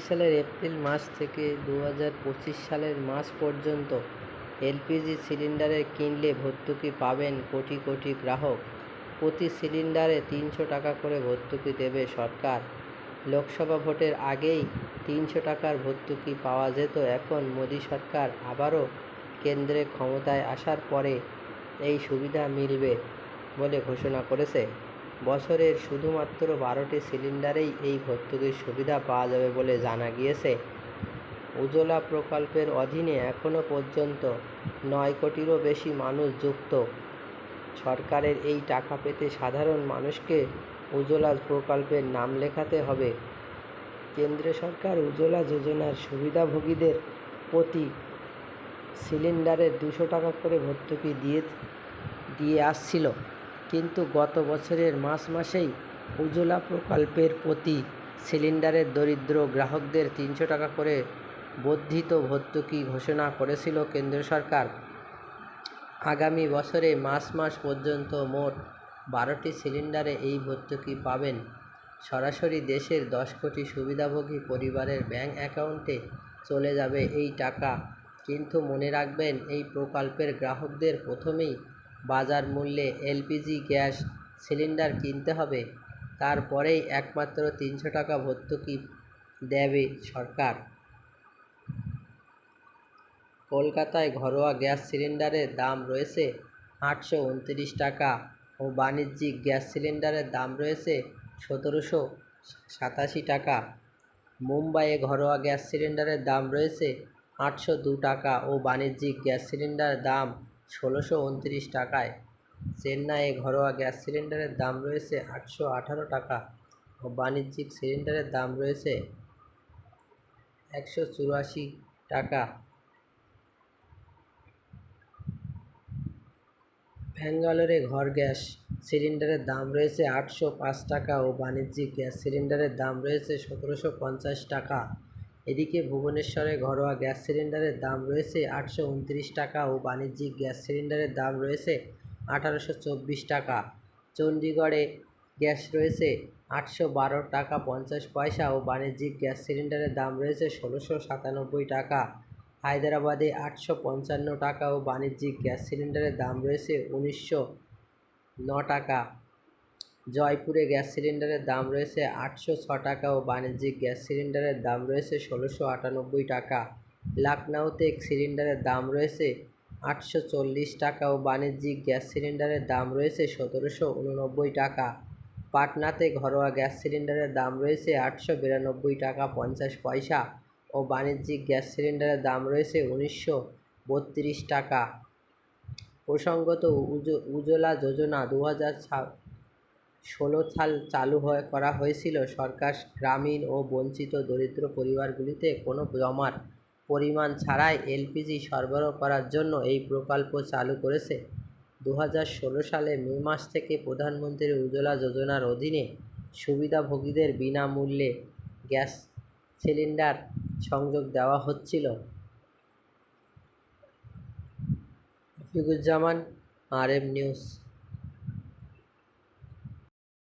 সালের এপ্রিল মাস থেকে 2025 সালের মার্চ পর্যন্ত এলপিজি সিলিন্ডারে কিনলে ভর্তুকি পাবেন কোটি কোটি গ্রাহক। প্রতি সিলিন্ডারে 300 টাকা করে ভর্তুকি দেবে সরকার। লোকসভা ভোটের আগেই 300 টাকার ভর্তুকি পাওয়া যেত, এখন মোদী সরকার আবারও কেন্দ্রে ক্ষমতায় আসার পরে এই সুবিধা মিলবে বলে ঘোষণা করেছে। বছরের শুধুমাত্র 12টি সিলিন্ডারেই এই ভর্তুকির সুবিধা পাওয়া যাবে বলে জানা গিয়েছে। উজ্জ্বলা প্রকল্পের অধীনে এখনও পর্যন্ত 9 কোটিরও বেশি মানুষ যুক্ত। সরকারের এই টাকা পেতে সাধারণ মানুষকে উজ্জ্বলা প্রকল্পের নাম লেখাতে হবে। কেন্দ্র সরকার উজ্জ্বলা যোজনার সুবিধাভোগীদের প্রতি সিলিন্ডারে 200 টাকা করে ভর্তুকি দিয়ে আসছিল, কিন্তু গত বছরের মার্চ মাসেই উজ্জ্বলা প্রকল্পের প্রতি সিলিন্ডারের দরিদ্র গ্রাহকদের 300 টাকা করে বর্ধিত ভর্তুকি ঘোষণা করেছিল কেন্দ্র সরকার। আগামী বছরে মার্চ মাস পর্যন্ত মোট 12টি সিলিন্ডারে এই ভর্তুকি পাবেন। সরাসরি দেশের 10 কোটি সুবিধাভোগী পরিবারের ব্যাংক অ্যাকাউন্টে চলে যাবে এই টাকা। কিন্তু মনে রাখবেন, এই প্রকল্পের গ্রাহকদের প্রথমেই বাজার মূল্যে এলপিজি গ্যাস সিলিন্ডার কিনতে হবে, তারপরেই একমাত্র 300 টাকা ভর্তুকি দেবে সরকার। কলকাতায় ঘরোয়া গ্যাস সিলিন্ডারের দাম রয়েছে 829 টাকা ও বাণিজ্যিক গ্যাস সিলিন্ডারের দাম রয়েছে 1787 টাকা। মুম্বাইয়ে ঘরোয়া গ্যাস সিলিন্ডারের দাম রয়েছে 802 টাকা ও বাণিজ্যিক গ্যাস সিলিন্ডারের দাম 1629 টাকায়। চেন্নাইয়ে ঘরোয়া গ্যাস সিলিন্ডারের দাম রয়েছে 818 টাকা ও বাণিজ্যিক সিলিন্ডারের দাম রয়েছে 184 টাকা। ব্যাঙ্গালোরে ঘর গ্যাস সিলিন্ডারের দাম রয়েছে 805 টাকা ও বাণিজ্যিক গ্যাস সিলিন্ডারের দাম রয়েছে 1750 টাকা। এদিকে ভুবনেশ্বরে ঘরোয়া গ্যাস সিলিন্ডারের দাম রয়েছে 829 টাকা ও বাণিজ্যিক গ্যাস সিলিন্ডারের দাম রয়েছে 1824 টাকা। চণ্ডীগড়ে গ্যাস রয়েছে 812 টাকা 50 পয়সা ও বাণিজ্যিক গ্যাস সিলিন্ডারের দাম রয়েছে 1697 টাকা। হায়দ্রাবাদে 855 টাকা ও বাণিজ্যিক গ্যাস সিলিন্ডারের দাম রয়েছে 1909 টাকা। জয়পুরে গ্যাস সিলিন্ডারের দাম রয়েছে 806 টাকা ও বাণিজ্যিক গ্যাস সিলিন্ডারের দাম রয়েছে 1698 টাকা। লখনউতে সিলিন্ডারের দাম রয়েছে 840 টাকা ও বাণিজ্যিক গ্যাস সিলিন্ডারের দাম রয়েছে 1789 টাকা। পাটনাতে ঘরোয়া গ্যাস সিলিন্ডারের দাম রয়েছে 892 টাকা 50 পয়সা ও বাণিজ্যিক গ্যাস সিলিন্ডারের দাম রয়েছে 1932 টাকা। প্রসঙ্গত, উজ্জ্বলা যোজনা 2016 সাল চালু করা হয়েছিল। সরকার গ্রামীণ ও বঞ্চিত দরিদ্র পরিবারগুলিতে কোনো জমার পরিমাণ ছাড়াই এলপিজি সরবরাহ করার জন্য এই প্রকল্প চালু করেছে। 2016 সালে মে মাস থেকে প্রধানমন্ত্রী উজ্জ্বলা যোজনার অধীনে সুবিধাভোগীদের বিনামূল্যে গ্যাস সিলিন্ডার সংযোগ দেওয়া হচ্ছিল। Rafiquzzaman, RM news.